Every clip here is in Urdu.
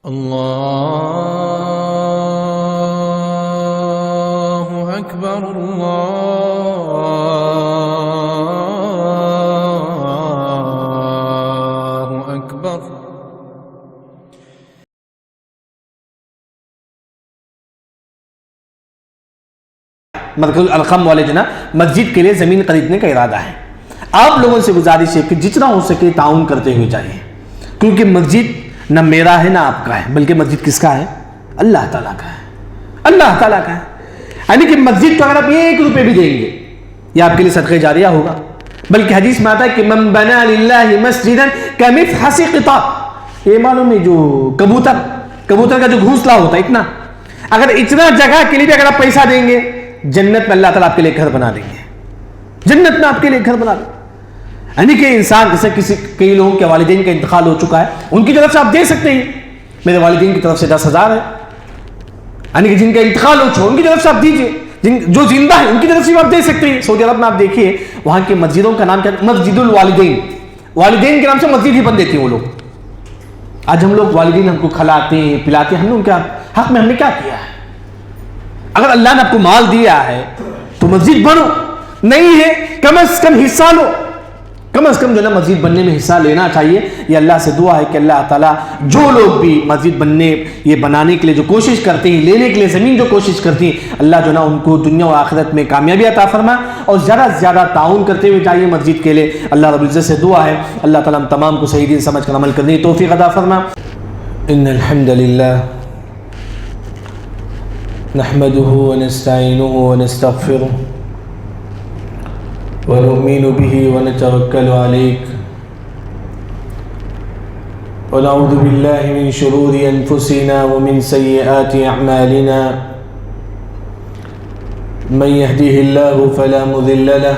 اللہ اکبر اللہ اکبر۔ مرکز القم والے جناب مسجد کے لیے زمین خریدنے کا ارادہ ہے۔ آپ لوگوں سے گزارش ہے کہ جتنا ہو سکے تعاون کرتے ہوئے جائیں، کیونکہ مسجد نہ میرا ہے نہ آپ کا ہے، بلکہ مسجد کس کا ہے؟ اللہ تعالیٰ کا ہے، اللہ تعالیٰ کا ہے۔ یعنی کہ مسجد کو اگر آپ 1 روپے بھی دیں گے یہ آپ کے لیے صدقہ جاریہ ہوگا، بلکہ حدیث میں آتا ہے کہ من بنا للہ مسجدا کمفحص قطع، یہ معلوم ہے جو کبوتر کا جو گھونسلہ ہوتا ہے اتنا، اگر اتنا جگہ کے لیے بھی اگر آپ پیسہ دیں گے جنت میں اللہ تعالیٰ آپ کے لیے گھر بنا دیں گے، جنت میں آپ کے لیے گھر بنا دیں گے۔ یعنی کہ انسان جیسے کئی لوگوں کے والدین کا انتقال ہو چکا ہے، ان کی طرف سے آپ دے سکتے ہیں، میرے والدین کی طرف سے 10,000 ہے، یعنی کہ جن کا انتقال ہو چکا ان کی طرف سے آپ دیجئے، جو زندہ ہے ان کی طرف سے آپ دے سکتے ہیں۔ سعودی عرب میں آپ دیکھیے وہاں کی مسجدوں کا نام کیا ہے؟ مسجد الوالدین، والدین کے نام سے مسجد ہی بن دیتی ہیں وہ لوگ۔ آج ہم لوگ والدین ہم کو کھلاتے ہیں پلاتے ہیں، ہم نے ان کے حق میں ہم نے کیا کیا ہے؟ اگر اللہ نے آپ کو مال دیا ہے تو مسجد بنو، نہیں ہے کم از کم حصہ لو، کم از کم جو ہے نا مسجد بننے میں حصہ لینا چاہیے۔ یہ اللہ سے دعا ہے کہ اللہ تعالیٰ جو لوگ بھی مسجد بنانے کے لیے جو کوشش کرتے ہیں، لینے کے لیے زمین جو کوشش کرتی ہیں، اللہ جو ہے نا ان کو دنیا و آخرت میں کامیابی عطا فرما، اور زیادہ سے زیادہ تعاون کرتے ہوئے جائیے مسجد کے لیے۔ اللہ رب العزت سے دعا ہے اللہ تعالیٰ ہم تمام کو صحیح دین سمجھ کر عمل کرنے کی توفیق عطا فرما۔ ان الحمد للہ نحمده ونستعینه ونستغفره ونؤمن به ونتوكل عليك ونعوذ بالله من شرور أنفسنا ومن سيئات أعمالنا، من يهده الله فلا مضل له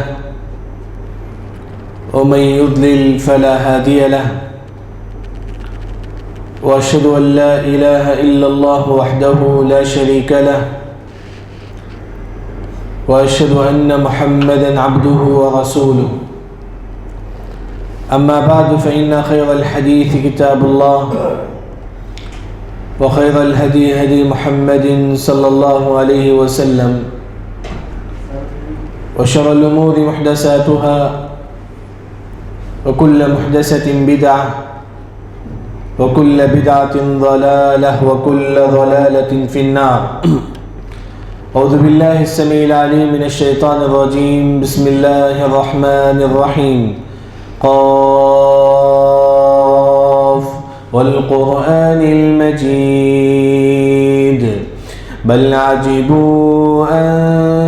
ومن يضلل فلا هادي له، وأشهد أن لا إله إلا الله وحده لا شريك له، وأشهد أن محمدًا عبده ورسوله، أما بعد فإن خير الحديث كتاب الله، وخير الهدي هدي محمد صلى الله عليه وسلم، وشر الأمور محدثاتها، وكل محدثة بدعة، وكل بدعة ضلالة، وكل ضلالة في النار۔ اعوذ باللہ السمیع العلیم من الشیطان الرجیم، بسم اللہ الرحمن الرحیم، قاف والقرآن المجید، بل عجبوا ان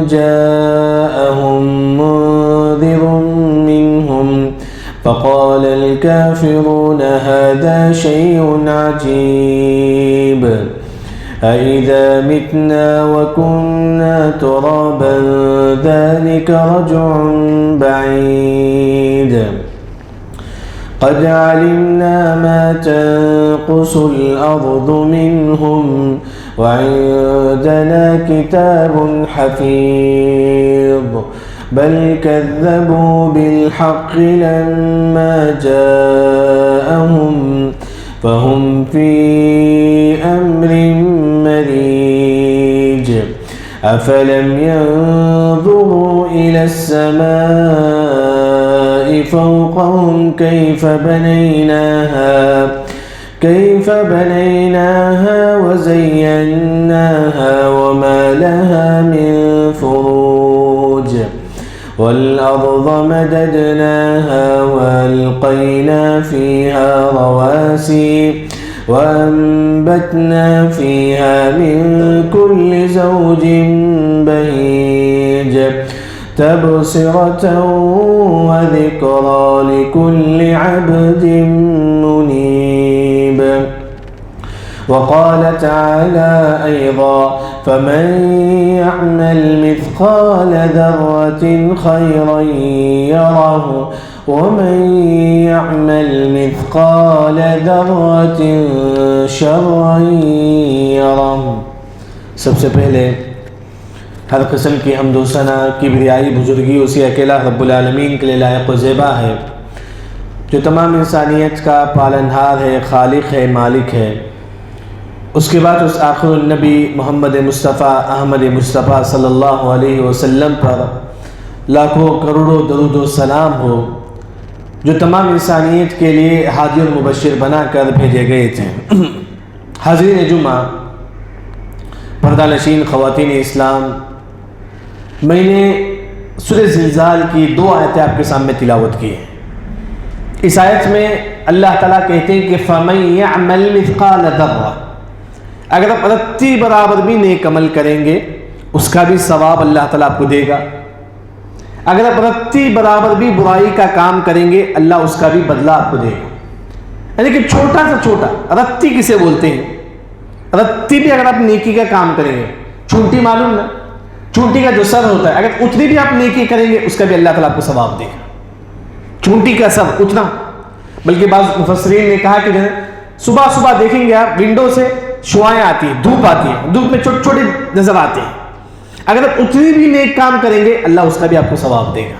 جاءهم منذر منهم فقال الكافرون هذا شيء عجيب، أَإِذَا مِتْنَا وَكُنَّا تُرَابًا ذَلِكَ رَجْعٌ بَعِيدٌ، قَدْ عَلِمْنَا مَا تَنقُصُ الْأَرْضُ مِنْهُمْ وَعِندَنَا كِتَابٌ حَفِيظٌ، بَلْ كَذَّبُوا بِالْحَقِّ لَمَّا جَاءَهُمْ فَهُمْ فِي أَمْرٍ مَرِيجٍ، أَفَلَمْ يَنظُرُوا إِلَى السَّمَاءِ فَوْقَهُمْ كَيْفَ بَنَيْنَاهَا وَزَيَّنَّاهَا وَمَا لَهَا مِنْ فُرُوجٍ، وَالْأَرْضَ مَدَدْنَاهَا وَأَلْقَيْنَا فِيهَا رَوَاسِيَ وَأَنبَتْنَا فِيهَا مِنْ كُلِّ زَوْجٍ بَهِيجٍ، تَبْصِرَةً وَذِكْرَى لِكُلِّ عَبْدٍ مُنِيبٍ۔ وقال تعالى أيضا فمن يعمل مثقال ذرة خيرا يره ومن يعمل مثقال ذرة شرا يره۔ سب سے پہلے ہر قسم کی حمد و ثنا کبریائی بزرگی اسی اکیلا رب العالمین کے لیے لائق و زیبا ہے، جو تمام انسانیت کا پالنہار ہے، خالق ہے، مالک ہے۔ اس کے بعد اس آخر النبی محمد مصطفیٰ احمد مصطفیٰ صلی اللہ علیہ وسلم پر لاکھوں کروڑوں درود و سلام ہو، جو تمام انسانیت کے لیے ہادی اور مبشر بنا کر بھیجے گئے تھے۔ حاضرین جمعہ، پردہ نشین خواتین اسلام، میں نے سورہ زلزال کی 2 آیتیں آپ کے سامنے تلاوت کی ہیں۔ اس آیت میں اللہ تعالیٰ کہتے ہیں کہ فَمَن يَعْمَلْ مِثْقَالَ ذَرَّةٍ، اگر آپ رتی برابر بھی نیک عمل کریں گے اس کا بھی ثواب اللہ تعالیٰ آپ کو دے گا، اگر آپ رتی برابر بھی برائی کا کام کریں گے اللہ اس کا بھی بدلہ آپ کو دے گا۔ یعنی کہ چھوٹا سا چھوٹا، رتی کسے بولتے ہیں؟ رتی بھی اگر آپ نیکی کا کام کریں گے، چونٹی معلوم نا، چونٹی کا جو سر ہوتا ہے، اگر اتنی بھی آپ نیکی کریں گے اس کا بھی اللہ تعالیٰ آپ کو ثواب دے گا۔ چونٹی کا سر اتنا، بلکہ بعض مفسرین نے کہا کہ صبح صبح دیکھیں گے آپ ونڈو سے شعائیں آتی ہیں، دھوپ آتی ہے، دھوپ میں چھوٹے چھوٹے نظر آتے ہیں، اگر آپ اتنی بھی نیک کام کریں گے اللہ اس کا بھی آپ کو ثواب دے گا۔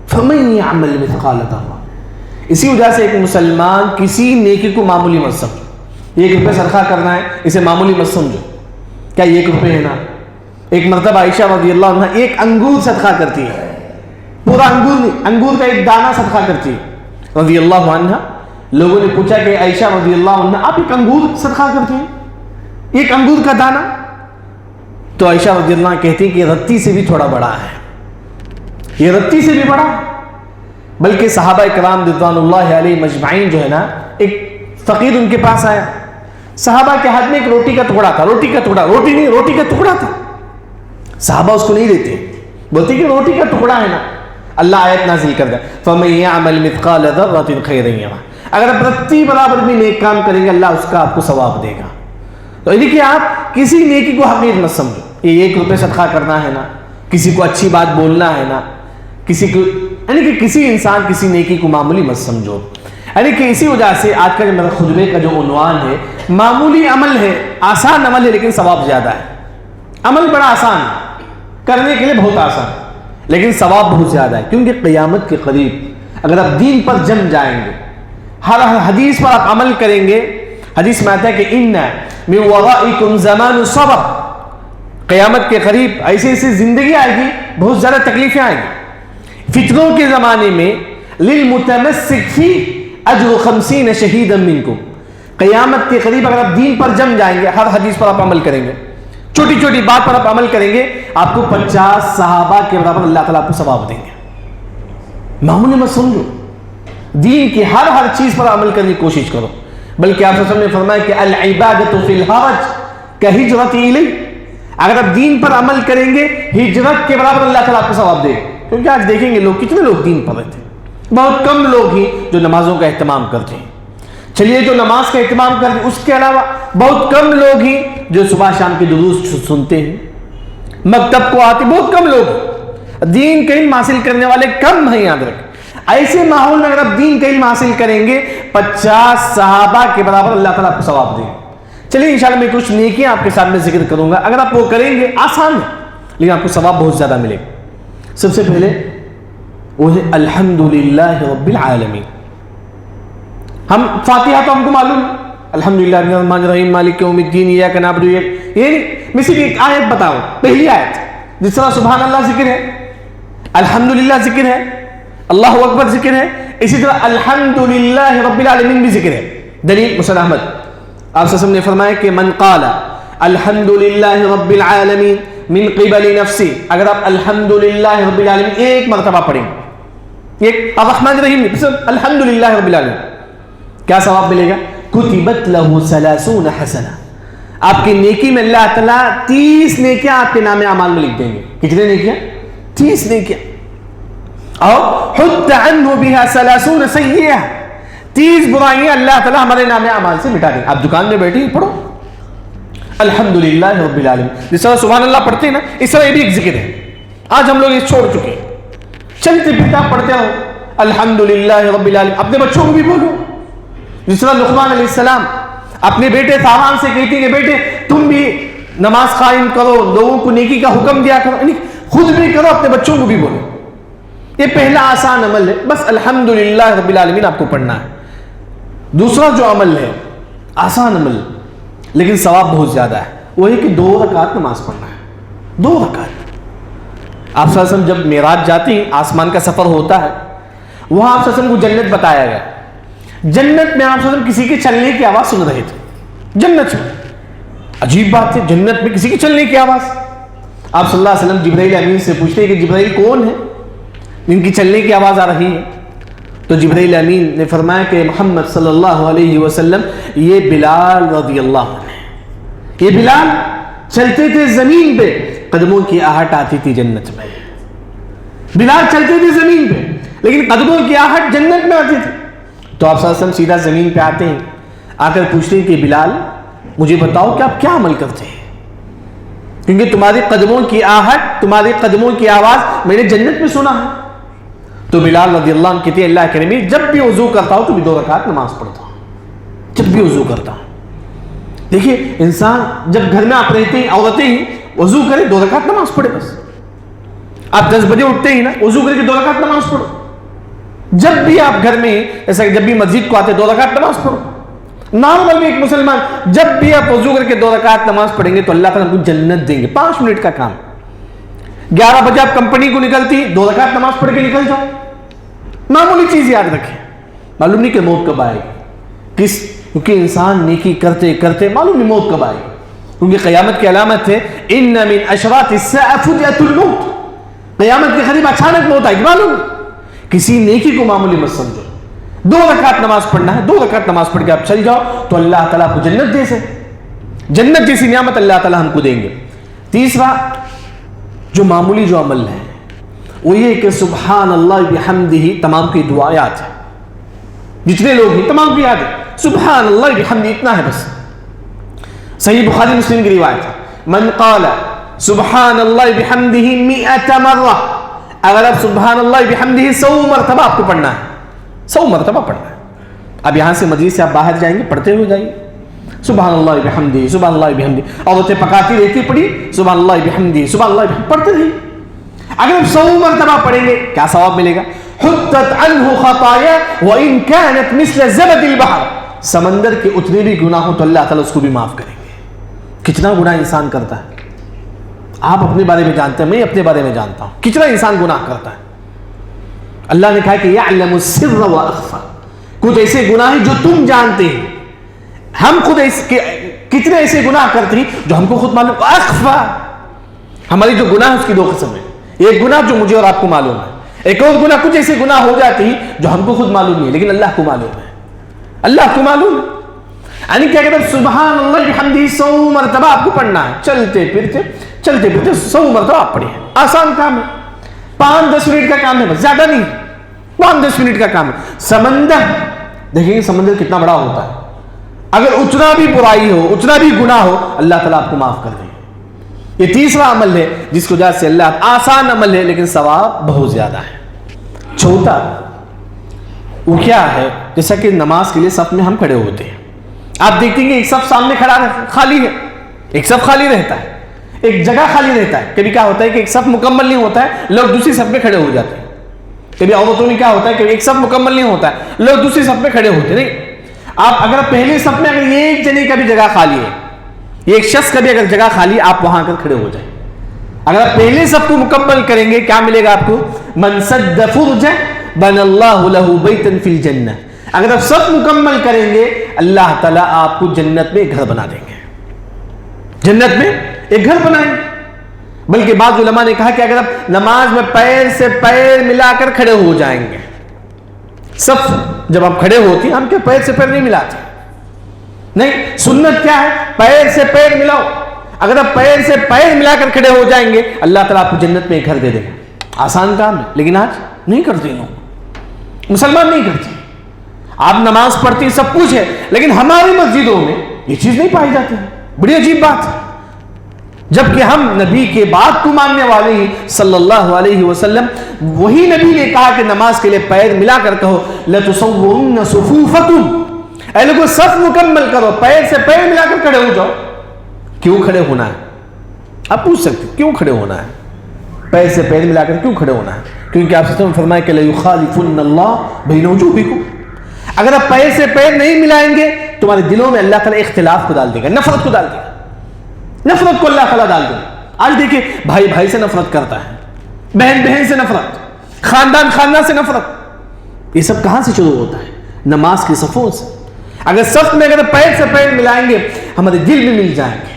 فَمَن يَعْمَلْ مِثْقَالَ ذَرَّةٍ، اسی وجہ سے ایک مسلمان کسی نیکی کو معمولی مت سمجھو۔ 1 روپے صدقہ کرنا ہے، اسے معمولی مت سمجھو، کیا 1 روپے ہے نا؟ ایک مرتبہ عائشہ رضی اللہ عنہ 1 انگور صدقہ کرتی ہے، پورا انگور نہیں، انگور کا 1 دانہ صدقہ کرتی ہے رضی اللہ عنہ۔ لوگوں نے پوچھا کہ عائشہ رضی اللہ عنہ آپ 1 انگور صدقہ کرتی ہیں، 1 انگور کا دانہ؟ تو عائشہ رضی اللہ عنہ کہتی ہیں کہ یہ رتی سے بھی تھوڑا بڑا ہے، یہ رتی سے بھی بڑا۔ بلکہ صحابہ کرام رضوان اللہ علیہ مجمعین جو ہے نا، ایک فقیر ان کے پاس آیا، صحابہ کے ہاتھ میں ایک روٹی کا ٹکڑا تھا، روٹی کا ٹکڑا، روٹی نہیں، روٹی کا ٹکڑا تھا، صحابہ اس کو نہیں دیتے، بولتے کہ روٹی کا ٹکڑا ہے نا۔ اللہ آیت نازل کر دیا فَمَن يَعْمَلْ مِثْقَالَ ذَرَّةٍ خَيْرًا يَرَهُ، اگر آپ رتی برابر بھی نیک کام کریں گے اللہ اس کا آپ کو ثواب دے گا۔ تو یعنی کہ آپ کسی نیکی کو حقیر مت سمجھو، یہ 1 روپے صدقہ کرنا ہے نا، کسی کو اچھی بات بولنا ہے نا، کسی کو، یعنی کہ کسی انسان کسی نیکی کو معمولی مت سمجھو۔ یعنی کہ اسی وجہ سے آج کا جو میرا خطبے کا جو عنوان ہے، معمولی عمل ہے، آسان عمل ہے لیکن ثواب زیادہ ہے۔ عمل بڑا آسان ہے، کرنے کے لیے بہت آسان، لیکن ثواب بہت زیادہ ہے، کیونکہ قیامت کے قریب اگر آپ دین پر جم جائیں گے، ہر حدیث پر آپ عمل کریں گے، حدیث میں آتا ہے کہ ان من ورائکم زمان صبر، قیامت کے قریب ایسی ایسی زندگی آئے گی، بہت زیادہ تکلیفیں آئیں گی۔ فتنوں کے زمانے میں للمتمسک فی اجر 50 شہیدا منکم، قیامت کے قریب اگر آپ دین پر جم جائیں گے، ہر حدیث پر آپ عمل کریں گے، چھوٹی چھوٹی بات پر آپ عمل کریں گے، آپ کو 50 صحابہ کے برابر اللہ تعالیٰ آپ کو ثواب دیں گے۔ معمولی مت سمجھو، دین کی ہر چیز پر عمل کرنے کی کوشش کرو، بلکہ آپ صلی اللہ علیہ وسلم نے فرمایا کہ العبادۃ فی الحرج کہجرۃ الی، اگر آپ دین پر عمل کریں گے ہجرت کے برابر اللہ تعالیٰ آپ کو ثواب دے گا۔ کیونکہ آج دیکھیں گے لوگ، کتنے لوگ دین پر رہتے ہیں، بہت کم لوگ ہی جو نمازوں کا اہتمام کرتے ہیں۔ چلیے جو نماز کا اہتمام کرتے ہیں، اس کے علاوہ بہت کم لوگ ہی جو صبح شام کے دروس سنتے ہیں، مکتب کو آتے، بہت کم لوگ، دین کا علم حاصل کرنے والے کم ہیں۔ یاد رکھیں ایسے ماحول میں اگر آپ دین کا علم حاصل کریں گے 50 صحابہ کے برابر اللہ تعالیٰ آپ کو ثواب دے گا۔ چلیے انشاءاللہ میں کچھ نیکیاں آپ کے ساتھ میں ذکر کروں گا، اگر آپ وہ کریں گے آسان ہے لیکن آپ کو ثواب بہت زیادہ ملے گا۔ سب سے پہلے وہ ہے الحمدللہ رب العالمین۔ ہم فاتحہ تو ہم کو معلوم، الحمدللہ الرحمن الرحیم مالک یوم الدین ایاک نعبد و ایاک، یہ نہیں، میں صرف ایک آیت بتاؤں، پہلی آیت جس طرح سبحان اللہ ذکر ہے، الحمدللہ ذکر ہے، اللہ اکبر ذکر ہے، اسی طرح الحمدللہ رب العالمین بھی ذکر ہے۔ دلیل مسند احمد، آپ صلی اللہ علیہ وسلم نے فرمایا کہ من قال الحمدللہ رب العالمین من قبل نفسی، اگر آپ الحمدللہ رب العالمین 1 مرتبہ پڑھیں، ایک الرحمن الرحیم الحمدللہ رب العالمین، کیا ثواب ملے گا؟ کتبت لہ 30 حسنہ، آپ کی نیکی میں اللہ تعالیٰ 30 نیکیاں آپ کے نام اعمال میں لکھ دیں گے۔ کتنے نیکیاں؟ 30 نیکیاں۔ اور حط عنہ بها 30 سیئہ، 30 برائیاں اللہ تعالیٰ ہمارے نام اعمال سے مٹا دیں۔ آپ دکان میں بیٹھے پڑھو الحمدللہ رب العالمین، جس طرح سبحان اللہ پڑھتے ہیں نا، اس طرح یہ بھی ایک ذکر ہے۔ آج ہم لوگ یہ چھوڑ چکے ہیں، چلتے پھرتے آپ پڑھتے ہو الحمدللہ رب العالمین۔ اپنے بچوں کو بھی بولو، جس طرح لقمان علیہ السلام اپنے بیٹے سامان سے کہتے ہیں کہ بیٹے تم بھی نماز قائم کرو، لوگوں کو نیکی کا حکم دیا کرو، یعنی خود بھی کرو، اپنے بچوں کو بھی بولو۔ یہ پہلا آسان عمل ہے، بس الحمدللہ رب العالمین آپ کو پڑھنا ہے۔ دوسرا جو عمل ہے آسان عمل، لیکن ثواب بہت زیادہ ہے. وہی کہ 2 رکعت نماز پڑھنا ہے. 2 رکعت. آپ صلی اللہ علیہ وسلم جب معراج جاتے ہیں, آسمان کا سفر ہوتا ہے, وہاں آپ صلی اللہ علیہ وسلم کو جنت بتایا گیا. جنت میں آپ صلی اللہ علیہ وسلم کسی کے چلنے کی آواز سن رہے تھے. جنت میں عجیب بات ہے, جنت میں کسی کے چلنے کی آواز. آپ صلی اللہ علیہ وسلم جبرائیل امین سے پوچھتے ہیں کہ جبرائیل کون ہے ان کی چلنے کی آواز آ رہی ہے؟ تو جبرائیل امین نے فرمایا کہ محمد صلی اللہ علیہ وسلم یہ بلال رضی اللہ عنہ. یہ بلال چلتے تھے زمین پہ, قدموں کی آہٹ آتی تھی جنت میں. بلال چلتے تھے زمین پہ لیکن قدموں کی آہٹ جنت میں آتی تھی. تو آپ صلی اللہ علیہ وسلم سیدھا زمین پہ آتے ہیں, آ کر پوچھتے ہیں کہ بلال مجھے بتاؤ کہ آپ کیا عمل کرتے ہیں, کیونکہ تمہاری قدموں کی آہٹ, تمہاری قدموں کی آواز میں نے جنت میں سنا ہے. تو بلال رضی اللہ عنہ کہتے ہیں اللہ کریم جب بھی وضو کرتا ہوں تو بھی 2 رکعت نماز پڑھتا ہوں. جب بھی وضو کرتا ہوں. دیکھیے انسان جب گھر میں آپ رہتے ہیں, عورتیں ہی وضو کرے 2 رکعت نماز پڑھے بس. آپ 10 بجے اٹھتے ہیں نا, وضو کر کے 2 رکعت نماز پڑھو. جب بھی آپ گھر میں, ایسا کہ جب بھی مسجد کو آتے 2 رکعت نماز پڑھو. نارمل میں ایک مسلمان جب بھی آپ وضو کر کے 2 رکعت نماز پڑھیں گے تو اللہ تعالیٰ کو جنت دیں گے. 5 منٹ کا کام. 11 بجے آپ کمپنی کو نکلتی, 2 رکعت نماز پڑھ کے نکل جاؤ. معمولی چیز یاد رکھیں. معلوم نہیں کہ موت کب آئے گی, کیونکہ انسان نیکی کرتے کرتے معلوم نہیں موت کب آئے گی. کیونکہ قیامت کی علامت ہے ان من اشراط الساعۃ فجأۃ الموت. قیامت کے قریب اچانک موت آئے گی. معلوم کسی نیکی کو معمولی مت سمجھو. 2 رکعت نماز پڑھنا ہے, 2 رکعت نماز پڑھ کے آپ چل جاؤ تو اللہ تعالیٰ کو جنت دے سے, جنت جیسی نعمت اللہ تعالیٰ ہم کو دیں گے. تیسرا جو معمولی جو عمل ہے وہ یہ کہ سبحان اللہ بحمدہ, تمام کی دعا یاد ہے, جتنے لوگ ہیں تمام کی یاد ہے. سبحان اللہ بحمدہ اتنا ہے بس. صحیح بخاری مسلم کی روایت ہے من قال سبحان اللہ بحمدہ 100 مرہ, اگر آپ سبحان اللہ بحمدہ 100 مرتبہ آپ کو پڑھنا ہے, 100 مرتبہ پڑھنا ہے. اب یہاں سے مسجد سے آپ باہر جائیں گے, پڑھتے ہوئے جائیے سبحان اللہ بحمدہ سبحان اللہ بحمدہ. عورتیں پکاتی رہتی پڑھی سبحان اللہ بحمدہ سبحان اللہ بحمدہ, پڑھتے رہیے. اگر آپ 100 مرتبہ پڑھیں گے کیا ثواب ملے گا؟ حطت عنہ خطایا وان كانت مثل زبد البحر. سمندر کے اتنے بھی گناہ ہو تو اللہ تعالیٰ اس کو بھی معاف کریں گے. کتنا گناہ انسان کرتا ہے, آپ اپنے بارے میں جانتے ہیں, میں اپنے بارے میں جانتا ہوں کتنا انسان گناہ کرتا ہے. اللہ نے کہا کہ یعلم السر واخفى, کچھ ایسے گناہ ہیں جو تم جانتے ہیں, ہم خود کتنے ایسے گناہ کرتے ہیں جو ہم کو خود معلوم. اخفى, ہماری جو گناہ اس کی 2 قسم ہے. ایک گناہ جو مجھے اور آپ کو معلوم ہے, ایک اور گناہ کچھ ایسے گناہ ہو جاتے ہیں جو ہم کو خود معلوم نہیں ہے لیکن اللہ کو معلوم ہے. اللہ کو معلوم ہے. یعنی کیا کہتے ہیں سبحان اللہ بحمدہ 100 مرتبہ آپ کو پڑھنا ہے. چلتے پھرتے 100 مرتبہ آپ پڑھیں. آسان کام ہے, 5-10 منٹ کا کام ہے بس, زیادہ نہیں, 5-10 منٹ کا کام ہے. سمندر دیکھیں گے سمندر کتنا بڑا ہوتا ہے, اگر اتنا بھی برائی ہو, اتنا بھی گناہ ہو, اللہ تعالیٰ آپ کو معاف کر دے. یہ تیسرا عمل ہے جس کو وجہ سے اللہ, آسان عمل ہے لیکن ثواب بہت زیادہ ہے. چوتھا وہ کیا ہے, جیسا کہ نماز کے لیے صف میں ہم کھڑے ہوتے ہیں, آپ دیکھتے ہیں کہ ایک صف سامنے کھڑا خالی ہے, ایک صف خالی رہتا ہے, ایک جگہ خالی رہتا ہے. کبھی کیا ہوتا ہے کہ ایک صف مکمل نہیں ہوتا ہے, لوگ دوسری صف میں کھڑے ہو جاتے ہیں. کبھی عورتوں میں کیا ہوتا ہے کہ ایک صف مکمل نہیں ہوتا ہے, لوگ دوسری صف میں کھڑے ہوتے نہیں. آپ اگر پہلے صف میں اگر ایک جنے کا بھی جگہ خالی ہے, ایک شخص کا بھی اگر جگہ خالی, آپ وہاں کر کھڑے ہو جائیں. اگر آپ پہلے صف کو مکمل کریں گے کیا ملے گا آپ کو؟ من سد فرجہ بنى اللہ له بیتا فی الجنہ. اگر آپ صف مکمل کریں گے اللہ تعالیٰ آپ کو جنت میں ایک گھر بنا دیں گے, جنت میں ایک گھر بنائیں گے. بلکہ بعض علماء نے کہا کہ اگر آپ نماز میں پیر سے پیر ملا کر کھڑے ہو جائیں گے, صف جب آپ کھڑے ہوتے ہیں ہم کیا پیر سے پیر نہیں ملاتے, نہیں, سنت کیا ہے پیر سے پیر ملاؤ. اگر آپ پیر سے پیر ملا کر کھڑے ہو جائیں گے اللہ تعالیٰ آپ کو جنت میں ایک گھر دے دے گا. آسان کام ہے لیکن آج نہیں کرتے لوگ, مسلمان نہیں کرتے. آپ نماز پڑھتے ہیں سب کچھ ہے لیکن ہماری مسجدوں میں یہ چیز نہیں پائی جاتی ہے. بڑی عجیب بات ہے, جبکہ ہم نبی کے بات کو ماننے والے ہیں صلی اللہ علیہ وسلم. وہی نبی نے کہا کہ نماز کے لیے پیر ملا کر کہو لَتُصَوُّرُنَّ صُفُوفَكُمْ, اے لوگوں صف مکمل کرو, پیر سے پیر ملا کر کھڑے ہو جاؤ. کیوں کھڑے ہونا ہے؟ آپ پوچھ سکتے کیوں کھڑے ہونا ہے, پیر سے پیر ملا کر کیوں کھڑے ہونا ہے؟ کیونکہ آپ سے فرمایا کہ لَيُخَالِفُنَّ اللَّهُ بَيْنَ وُجُوهِكُمْ. اگر آپ پیر سے پیر نہیں ملائیں گے تمہارے دلوں میں اللہ تعالیٰ اختلاف کو ڈال دے گا, نفرت کو ڈال دے گا, نفرت کو اللہ تعالیٰ ڈال دے گا. آج دیکھیں بھائی بھائی سے نفرت کرتا ہے, بہن بہن سے نفرت, خاندان خاندان سے نفرت. یہ سب کہاں سے شروع ہوتا ہے؟ نماز کی صفوں سے. اگر صف میں اگر پیر سے پیر ملائیں گے, ہمارے دل بھی مل جائیں گے,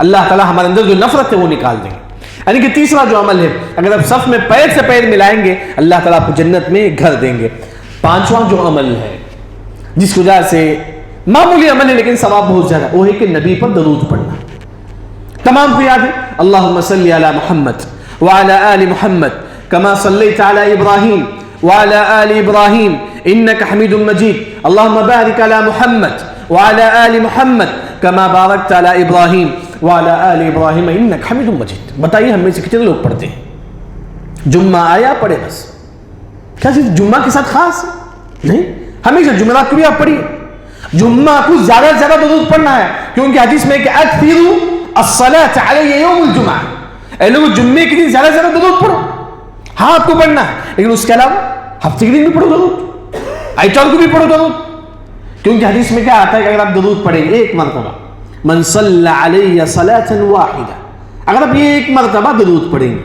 اللہ تعالیٰ ہمارے اندر جو نفرت ہے وہ نکال دیں گے. یعنی کہ تیسرا جو عمل ہے, اگر آپ صف میں پیر سے پیر ملائیں گے, اللہ تعالیٰ آپ کو جنت میں گھر دیں گے. پانچواں جو عمل ہے جس کی وجہ سے معمولی عمل ہے لیکن ثواب بہت زیادہ, وہ ہے کہ نبی پر درود پڑھنا. تمام کو یاد ہے, اللہم صلی علی محمد وعلی آل محمد کما صلیت علی ابراہیم وعلی آل ابراہیم انک حمید مجید, اللہم بارک علی محمد وعلی آل محمد کما بارکت علی ابراہیم وعلی آل ابراہیم انک حمید مجید. بتائیے ہم میں سے کتنے لوگ پڑھتے ہیں؟ جمعہ آیا پڑھے بس. کیا چیز جمعہ کے ساتھ خاص نہیں, ہمیشہ جمعرات کو بھی آپ پڑھیے. جمعہ کو زیادہ سے زیادہ درود پڑھنا ہے, کیونکہ حدیث میں کہ اکثروا الصلاۃ علی یوم الجمعہ, اے لوگ جمعے کے دن زیادہ سے زیادہ درود پڑھو. ہاں آپ کو پڑھنا ہے, لیکن اس کے علاوہ ہفتے کے دن بھی پڑھو درود, اتوار کو بھی پڑھو درود. کیونکہ حدیث میں کیا آتا ہے کہ اگر آپ درود پڑھیں گے ایک مرتبہ, من صلی علی صلاۃ واحدہ, اگر آپ یہ ایک مرتبہ درود پڑھیں گے,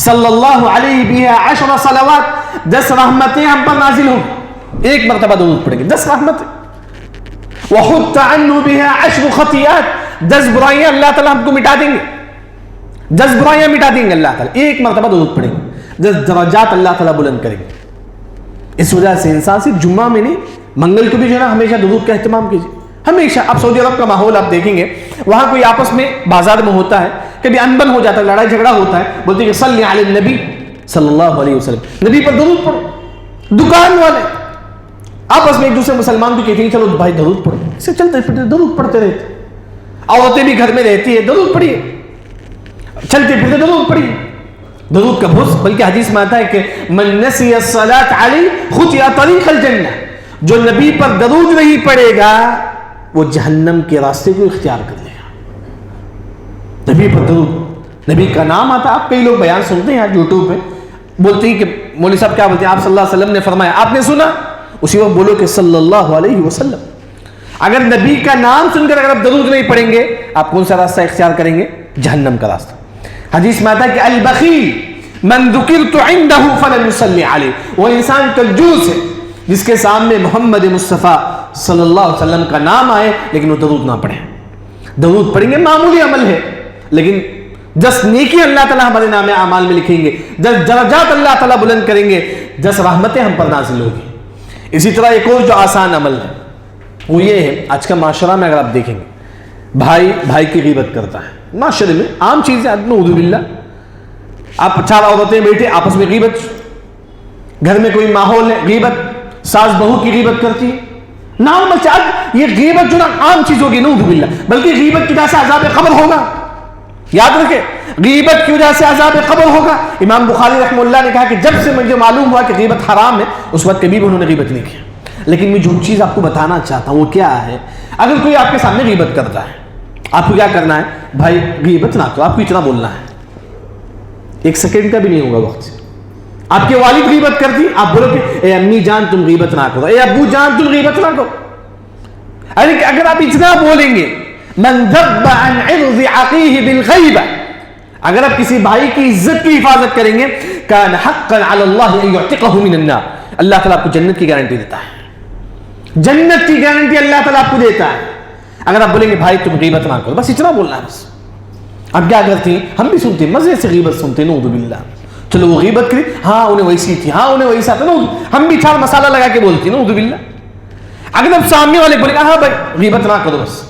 صلی اللہ علیہ بها 10 صلوات, 10 رحمتیں ہم پر نازل ہوں. ایک مرتبہ درود پڑھیں گے 10 رحمتیں. وحط عنہ بها 10 خطیئات, 10 برائیاں اللہ تعالیٰ ہم کو مٹا دیں گے, 10 برائیاں مٹا دیں گے اللہ تعالیٰ. ایک مرتبہ درود پڑھیں گے, 10 درجات اللہ تعالیٰ بلند کریں گے. اس وجہ سے انسان صرف جمعہ میں نہیں, منگل کو بھی جو ہے نا ہمیشہ درود کا اہتمام کیجیے. ہمیشہ آپ سعودی عرب کا ماحول آپ دیکھیں گے, وہاں کوئی آپس میں بازار میں ہوتا ہے, کبھی انبن ہو جاتا ہے, لڑائی جھگڑا ہوتا ہے, بولتے ہیں کہ صلی علی النبی صلی اللہ علیہ وسلم, نبی پر درود پڑھو. دکان والے آپس میں ایک دوسرے مسلمان کو کہتے ہیں چلو بھائی درود پڑھو, اسے چلتے پھرتے درود پڑھتے رہتے. عورتیں بھی گھر میں رہتی ہے, درود پڑھیے, چلتے پھرتے درود پڑھیے. درود کا بھس, بلکہ حدیث میں آتا ہے کہ من نسی الصلاۃ علی خطئ طریق الجنہ, جو نبی پر درود نہیں پڑھے گا وہ جہنم کے راستے کو اختیار کر لے گا. نبی پر درود, نبی کا نام آتا. آپ کئی لوگ بیان سنتے ہیں یوٹیوب پہ, بولتے ہیں کہ مولوی صاحب کیا بولتے ہیں, آپ صلی اللہ علیہ وسلم نے فرمایا, آپ نے سنا, اسی وقت بولو کہ صلی اللہ علیہ وسلم. اگر نبی کا نام سن کر اگر آپ درود نہیں پڑھیں گے, آپ کون سا راستہ اختیار کریں گے؟ جہنم کا راستہ. حدیث میں آتا ہے کہ البخیل من ذکرت عنده فلم يصلی علیہ, وہ انسان کنجوس ہے جس کے سامنے محمد مصطفیٰ صلی اللہ علیہ وسلم کا نام آئے لیکن وہ درود نہ پڑھے. درود پڑھیں گے معمولی عمل ہے, لیکن 10 نیکی اللہ تعالیٰ ہمارے نام اعمال میں لکھیں گے, 10 درجات اللہ تعالیٰ بلند کریں گے, 10 رحمتیں ہم پر نازل ہوگی. اسی طرح ایک اور جو آسان عمل ہے وہ یہ ہے, آج کا معاشرہ میں اگر آپ دیکھیں گے, بھائی بھائی کی غیبت کرتا ہے. معاشرے میں عام چیز ہے, نعوذ باللہ. آپ 4 عورتیں بیٹھے آپس میں غیبت, گھر میں کوئی ماحول ہے غیبت, ساس بہو کی غیبت کرتی ہے. نام بچاد یہ غیبت جو نا عام چیز ہوگی, نعوذ باللہ. بلکہ غیبت کی وجہ سے عذاب قبر ہوگا, یاد رکھے, غیبت کی وجہ سے عذاب قبر ہوگا. امام بخاری رحمہ اللہ نے کہا کہ جب سے مجھے معلوم ہوا کہ غیبت حرام ہے, اس وقت کبھی بھی انہوں نے غیبت نہیں کیا. لیکن میں جو چیز آپ کو بتانا چاہتا ہوں وہ کیا ہے, اگر کوئی آپ کے سامنے غیبت کرتا ہے, آپ کو کیا کرنا ہے؟ بھائی غیبت نہ کرو, آپ کو اتنا بولنا ہے, 1 سیکنڈ کا بھی نہیں ہوگا وقت سے. آپ کے والد غیبت کرتی, آپ بولو کہ اے امی جان تم غیبت نہ کرو, اے ابو جان تم غیبت نہ کرو. اگر آپ اتنا بولیں گے, من ذب عن عرض عقیہ بالغیبہ, اگر آپ کسی بھائی کی عزت کی حفاظت کریں گے, کان حقا علی اللہ ان یعتقہ من النار, اللہ تعالیٰ آپ کو جنت کی گارنٹی دیتا ہے. جنت کی گارنٹی اللہ تعالیٰ آپ کو دیتا ہے. اگر آپ بولیں گے بھائی تم غیبت نہ کرو, بس اتنا بولنا ہے بس. اب کیا کرتی ہیں, ہم بھی سنتے ہیں, مزے سے غیبت سنتے ہیں, نعوذ باللہ. چلو وہ غیبت کری, ہاں انہیں ویسی تھی, ہاں انہیں ویسا تھا, ہم بھی 4 مسالہ لگا کے بولتے ہیں, نعوذ باللہ. اگر آپ سامنے والے بولیں گے ہاں بھائی غیبت نہ کرو بس,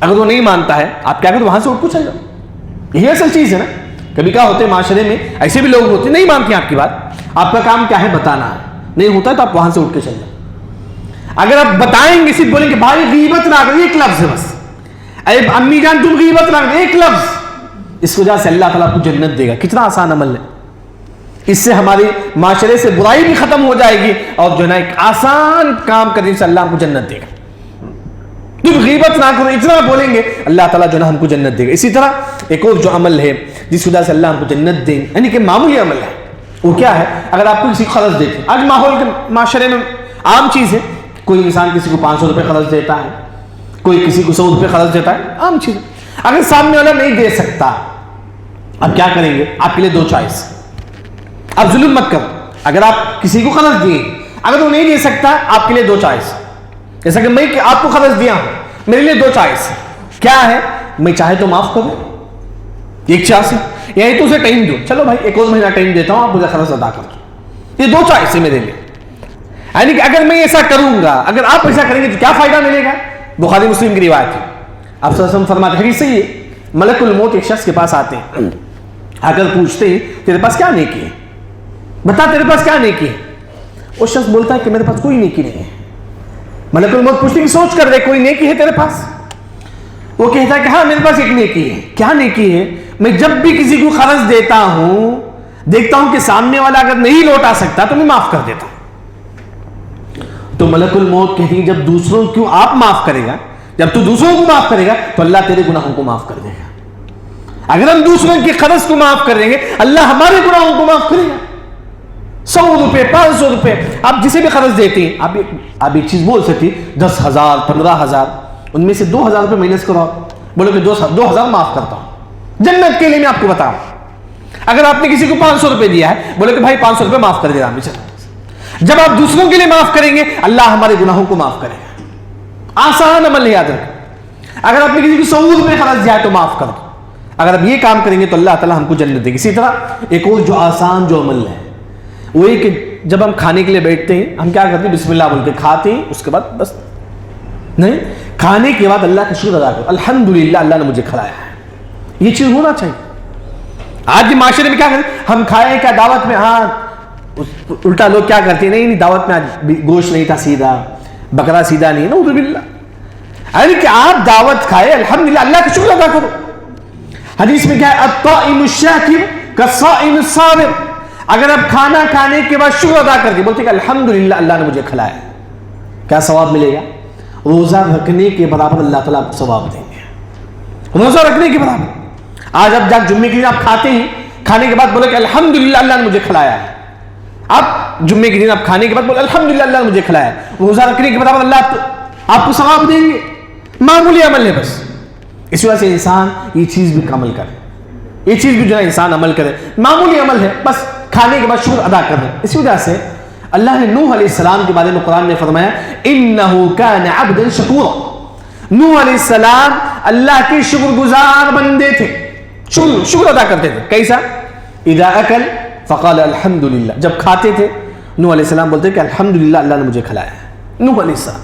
اگر وہ نہیں مانتا ہے, آپ کیا کرو, وہاں سے اٹھ کو چل جاؤ. یہی اصل چیز ہے نا. کبھی کیا ہوتے ہیں معاشرے میں ایسے بھی لوگ ہوتے ہیں نہیں مانتے ہیں آپ کی بات, آپ کا کام کیا ہے بتانا ہے, نہیں ہوتا ہے تو آپ وہاں سے اٹھ کے چل جاؤ. اگر آپ بتائیں گے, صرف بولیں کہ بھائی غیبت نہ کرو, ایک لفظ ہے بس, اے امی جان تم غیبت نہ کرو, ایک لفظ, اس وجہ سے اللہ تعالیٰ آپ کو جنت دے گا. کتنا آسان عمل ہے. اس سے ہماری معاشرے سے برائی بھی ختم ہو جائے گی, اور جو ہے نا ایک آسان کام کرنے سے اللہ ہم کو جنت دے گا. تم غیبت نہ کرو, اتنا بولیں گے, اللہ تعالیٰ جو ہے نا ہم کو جنت دے گا. اسی طرح ایک اور جو عمل ہے جس وجہ سے اللہ ہم کو جنت دیں, یعنی کہ معمولی عمل ہے, وہ کیا ہے؟ اگر آپ کو کسی قرض دیتے, آج ماحول کے معاشرے میں عام چیز ہے, کوئی انسان کسی کو 500 روپے قرض دیتا ہے, کوئی کسی کو 100 روپے خرچ دیتا ہے، عام چیز. اگر سامنے والا نہیں دے سکتا اب کیا کریں گے؟ آپ کے لیے 2 چوائس. آپ ظلم مت کرو. اگر آپ کسی کو قرض دیے، اگر وہ نہیں دے سکتا، آپ کے لیے 2 چوائس. جیسا کہ میں آپ کو قرض دیا ہوں، میرے لیے 2 چوائس. کیا ہے؟ میں چاہے تو معاف کروں، ایک چانس ہے، یہی تو اسے ٹائم دو، چلو بھائی 1 اور مہینہ ٹائم دیتا ہوں، آپ مجھے قرض ادا کر دو. یہ 2 چوائس ہے میرے لیے. یعنی کہ اگر میں ایسا کروں گا، اگر آپ ایسا کریں گے تو کیا فائدہ ملے گا؟ بخاری مسلم کی روایت ہے، آپ صلی اللہ علیہ وسلم فرماتے ہیں، حدیث صحیح ہے، ملک الموت ایک شخص کے پاس آتے ہیں، اگر پوچھتے ہیں تیرے پاس کیا نیکی ہے، بتا تیرے پاس کیا نیکی ہے. وہ شخص بولتا ہے کہ میرے پاس کوئی نیکی نہیں ہے. ملک الموت پوچھتے ہیں سوچ کر دے کوئی نیکی ہے تیرے پاس؟ وہ کہتا ہے کہ ہاں میرے پاس ایک نیکی ہے. کیا نیکی ہے؟ میں جب بھی کسی کو قرض دیتا ہوں، دیکھتا ہوں کہ سامنے والا اگر نہیں لوٹا سکتا تو میں معاف کر دیتا ہوں. تو ملک الموت کہتی ہے جب دوسروں کو آپ معاف کرے گا، جب تو دوسروں کو معاف کرے گا تو اللہ تیرے گناہوں کو معاف کر دے گا. اگر ہم دوسروں کے قرض کو معاف کر دیں گے، اللہ ہمارے گناہوں کو معاف کرے گا. 100 روپے 500 روپے آپ جسے بھی قرض دیتے ہیں، آپ ایک چیز بول سکتی 10,000 15,000، ان میں سے 2,000 روپے مائنس کرو، بولو کہ 2,000 معاف کرتا ہوں جنت کے لیے. میں آپ کو بتاؤں، اگر آپ نے کسی کو 500 روپے دیا ہے، بولے کہ بھائی 500 روپے معاف کر دے رہا. جب آپ دوسروں کے لیے معاف کریں گے، اللہ ہمارے گناہوں کو معاف کرے گا. آسان عمل ہے، یاد رکھیں. اگر آپ نے کسی کو 100 روپے قرض دیا ہے تو معاف کر دو. اگر آپ یہ کام کریں گے تو اللہ تعالیٰ ہم کو جنت دے گی. اسی طرح ایک اور جو آسان جو عمل ہے وہ یہ کہ جب ہم کھانے کے لیے بیٹھتے ہیں، ہم کیا کرتے ہیں؟ بسم اللہ بول کے کھاتے ہیں، اس کے بعد بس نہیں، کھانے کے بعد اللہ کا شکر ادا کرو، الحمدللہ اللہ نے مجھے کھلایا ہے. یہ چیز ہونا چاہیے. آج کے معاشرے میں کیا کرتے ہیں؟ ہم کھائیں کیا دعوت میں، ہاں الٹا لوگ کیا کرتے ہیں، نہیں دعوت میں آج گوشت نہیں تھا، سیدھا بکرا سیدھا نہیں، نعوذ باللہ. یعنی کہ آپ دعوت کھائے، الحمدللہ اللہ کا شکر ادا کرو. حدیث میں کیا ہے؟ الطائم الشاکر کالصائم الصابر. اگر آپ کھانا کھانے کے بعد شکر ادا کر کے بولتے کہ الحمدللہ اللہ نے مجھے کھلایا، کیا ثواب ملے گا؟ روزہ رکھنے کے برابر اللہ تعالیٰ آپ کو ثواب دیں گے. روزہ رکھنے کے برابر. آج اب جب جمعے کے دن آپ کھاتے ہیں، کھانے کے بعد بولے کہ الحمدللہ اللہ نے مجھے کھلایا ہے. آپ جمعے کے دن آپ کھانے کے بعد بولے الحمدللہ اللہ نے مجھے کھلایا ہے. روزہ رکھنے کے برابر اللہ آپ کو ثواب دیں گے. معمولی عمل ہے بس. اس وجہ سے انسان یہ چیز بھی عمل کرے، یہ چیز بھی جو ہے انسان عمل کرے. معمولی عمل ہے بس، کھانے کے بعد شکر ادا کرنا. اسی وجہ سے اللہ نے نوح علیہ السلام کے بارے میں قرآن میں فرمایا انہ کان عبدا شکورا. نوح علیہ السلام اللہ کے شکر گزار بندے تھے، شکر ادا کرتے تھے. کیسا؟ اذا اکل فقال الحمدللہ. جب کھاتے تھے نوح علیہ السلام بولتے کہ الحمدللہ اللہ نے مجھے کھلایا ہے. نوح علیہ السلام.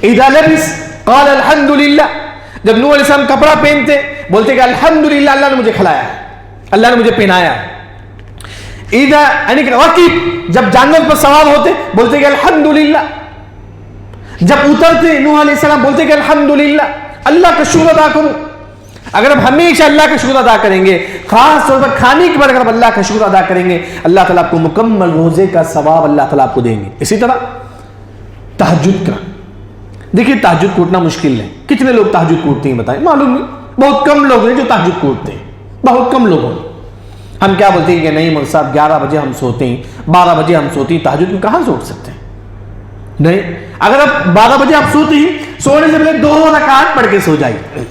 اذا لبس قال الحمدللہ. جب نوح علیہ السلام کپڑا پہنتے بولتے کہ الحمدللہ اللہ نے مجھے کھلایا ہے، اللہ نے مجھے پہنایا ہے. اذا یعنی کہ رکب، جب جانور پر سوار ہوتے بولتے کہ الحمدللہ. جب اترتے نوح علیہ السلام بولتے کہ الحمدللہ اللہ کا شکر ادا کرو. اگر ہم ہمیشہ اللہ کا شکر ادا کریں گے، خاص طور پر کھانے کے بعد اگر ہم اللہ کا شکر ادا کریں گے، اللہ تعالیٰ آپ کو مکمل روزے کا ثواب اللہ تعالیٰ آپ کو دیں گے. اسی طرح تہجد کا، دیکھیے تہجد کوٹنا مشکل ہے. کتنے لوگ تہجد کوٹتے ہیں بتائیں؟ معلوم نہیں، بہت کم لوگ ہیں جو تہجد کوٹتے ہیں، بہت کم لوگوں. ہم کیا بولتے ہیں کہ نہیں مول صاحب 11 بجے ہم سوتے ہیں، 12 بجے ہم سوتے ہیں، تہجد میں کہاں سو سکتے ہیں؟ نہیں. اگر آپ 12 بجے آپ سوتے ہیں، سونے سے پہلے 2 رکعت پڑھ کے سو جائیے.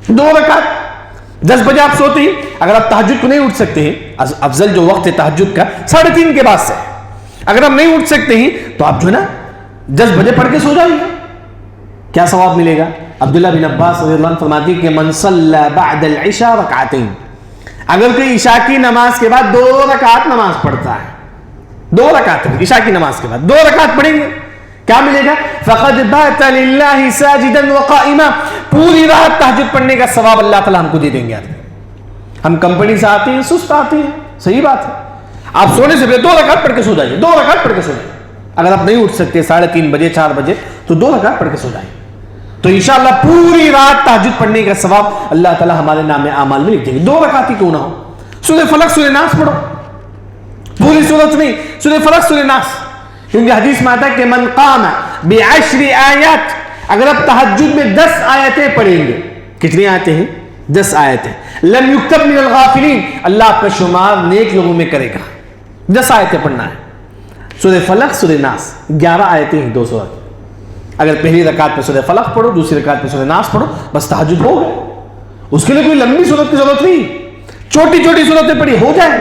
2 رکعت. 10 بجے آپ سوتے ہیں، اگر آپ تہجد کو نہیں اٹھ سکتے ہیں، افضل جو وقت ہے تہجد کا 3:30 کے بعد سے. اگر آپ نہیں اٹھ سکتے ہیں تو آپ جو ہے نا 10 بجے پڑھ کے سو جائیے. کیا ثواب ملے گا؟ عبداللہ بن عباس رضی اللہ عنہ فرماتے ہیں کہ من صلی بعد العشاء رکعتین. اگر کوئی عشاء کی نماز کے بعد 2 رکعت نماز پڑھتا ہے، 2 رکعت عشاء کی نماز کے بعد 2 رکعت پڑھیں گے، کیا ملے گا؟ فقد بات للہ ساجدا وقائما. پوری رات تہجد پڑھنے کا ثواب اللہ تعالیٰ ہم کو دے دیں گے. ہم کمپنی سے آتے ہیں سست آتے ہیں، صحیح بات ہے. آپ سونے سے پہلے 2 رکعت پڑھ کے سو جائیے، 2 رکعت پڑھ کے سو جائیے. اگر آپ نہیں اٹھ سکتے 3:30 بجے 4 بجے تو 2 رکعت پڑھ کے سو جائیے. تو انشاءاللہ پوری رات تہجد پڑھنے کا ثواب اللہ تعالیٰ ہمارے نام اعمال میں لکھ دیں گے. 2 رکعت ہی کیوں نہ ہو. سورہ فلق سورہ ناس پڑھو، پوری سورت نہیں، سورہ فلق سورہ ناس. کیونکہ حدیث میں آتا ہے کہ من قام ب10 آیات، اگر آپ تہجد میں 10 آیتیں پڑھیں گے. کتنی آیتیں ہیں؟ 10 آیتیں. لم یکتب من الغافلین، اللہ آپ کا شمار نیک لوگوں میں کرے گا. 10 آیتیں پڑھنا ہے. سورہ فلق سورہ ناس 11 آیتیں ہیں 200. اگر پہلی رکعت میں سورہ فلق پڑھو، دوسری رکعت میں سورہ ناس پڑھو، بس تہجد ہو گئے. اس کے لیے کوئی لمبی صورت کی ضرورت نہیں، چھوٹی چھوٹی صورتیں پڑھی ہو جائے.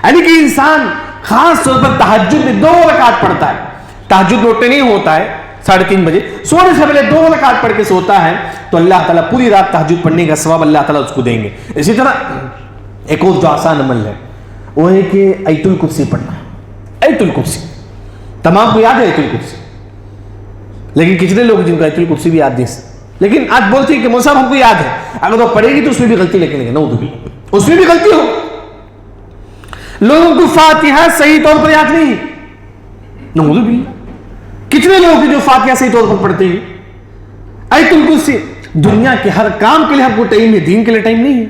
یعنی کہ انسان خاص طور پر تہجد میں 2 رکعت پڑھتا ہے. تہجد اٹھنے نہیں ہوتا ہے 3:30 بجے، سونے سے پہلے 2 رکعت پڑھ کے سوتا ہے تو اللہ تعالیٰ پوری رات تہجد پڑھنے کا ثواب اللہ تعالیٰ اس کو دیں گے. اسی طرح ایک اور جو آسان عمل ہے وہ ہے کہ آیت الکرسی پڑھنا. آیت الکرسی تمام کو یاد ہے آیت الکرسی، لیکن کتنے لوگ جن کو آیت الکرسی بھی یاد نہیں، لیکن آج بولتے ہیں کہ موسیٰ ہم کو یاد ہے. اگر وہ پڑھے گی تو اس میں بھی غلطی لکھنے لگے، نعوذ باللہ، اس میں بھی غلطی ہو. لوگوں کو فاتحہ صحیح طور پر یاد نہیں، نعوذ باللہ. کتنے لوگ جو فاتحہ صحیح طور پر پڑھتے ہیں. آیت الکرسی دنیا کے ہر کام کے لیے ہم کو ٹائم ہے، دین کے لیے ٹائم نہیں ہے.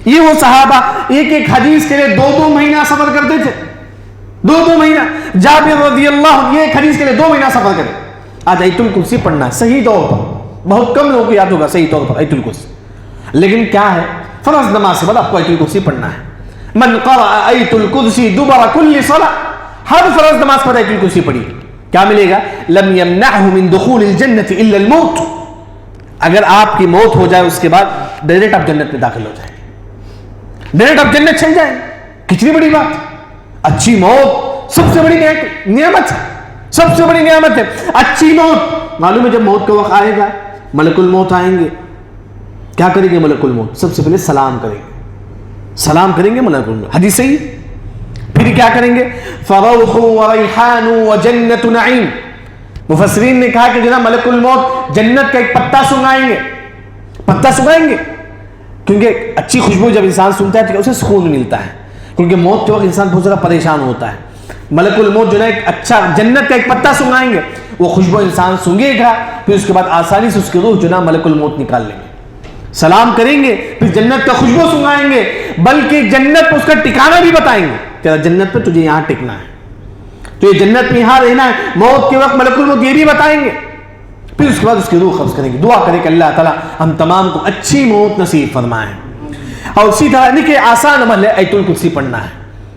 یہ وہ صحابہ ایک ایک حدیث کے لیے 2 مہینہ سفر کرتے تھے، 2 مہینہ. جابر رضی اللہ عنہ ایک حدیث کے لیے 2 مہینہ سفر کرتے. آج آیت الکرسی پڑھنا ہے صحیح طور پر، بہت کم لوگوں کو یاد ہوگا صحیح طور پر آیت الکرسی. لیکن کیا ہے، فرض نماز سے بعد آپ کو آیت الکرسی پڑھنا ہے. من قرأ آیت الکرسی دبر کل صلاۃ، ہر فرض نماز پر آیت الکرسی پڑھی، کیا ملے گا؟ لم یمنعہ من دخول الجنۃ الا الموت. اگر آپ کی موت ہو جائے اس کے بعد ڈائریکٹ آپ جنت میں داخل ہو جائیں، ڈائریکٹ آپ جنت چل جائیں. کتنی بڑی بات. اچھی موت سب سے بڑی نعمت ہے، سب سے بڑی نعمت ہے اچھی موت. معلوم ہے جب موت کا وقت آئے گا ملک الموت آئیں گے، کیا کریں گے ملک الموت؟ سب سے پہلے سلام کریں گے، سلام کریں گے ملک الموت، حدیث صحیح. پھر کیا کریں گے؟ فروح وریحان وجنت نعیم. مفسرین نے کہا کہ جناب ملک الموت جنت کا ایک پتا سنگائیں گے، پتا سنگائیں گے، کیونکہ اچھی خوشبو جب انسان سنتا ہے تو اسے سکون ملتا ہے، کیونکہ موت کے وقت انسان بہت زیادہ پریشان ہوتا ہے. ملک الموت جو ہے ایک اچھا جنت کا ایک پتا سنگائیں گے، وہ خوشبو انسان سنگے گا، پھر اس کے بعد آسانی سے اس کی روح جو نا ملک الموت نکال لیں گے. سلام کریں گے، پھر جنت کا خوشبو سنگائیں گے، بلکہ جنت پہ اس کا ٹھکانہ بھی بتائیں گے. تیرا جنت پہ تجھے یہاں ٹکنا ہے، تو یہ جنت میں یہاں رہنا ہے. موت کے وقت ملک الموت یہ بھی بتائیں گے. پھر اس کے بعد اس کی روح قبض کریں گے. دعا کریں کہ اللہ تعالیٰ ہم تمام کو اچھی موت نصیب فرمائیں. اور اسی طرح نہیں کہ آسان عمل ہے آیت الکرسی پڑھنا ہے.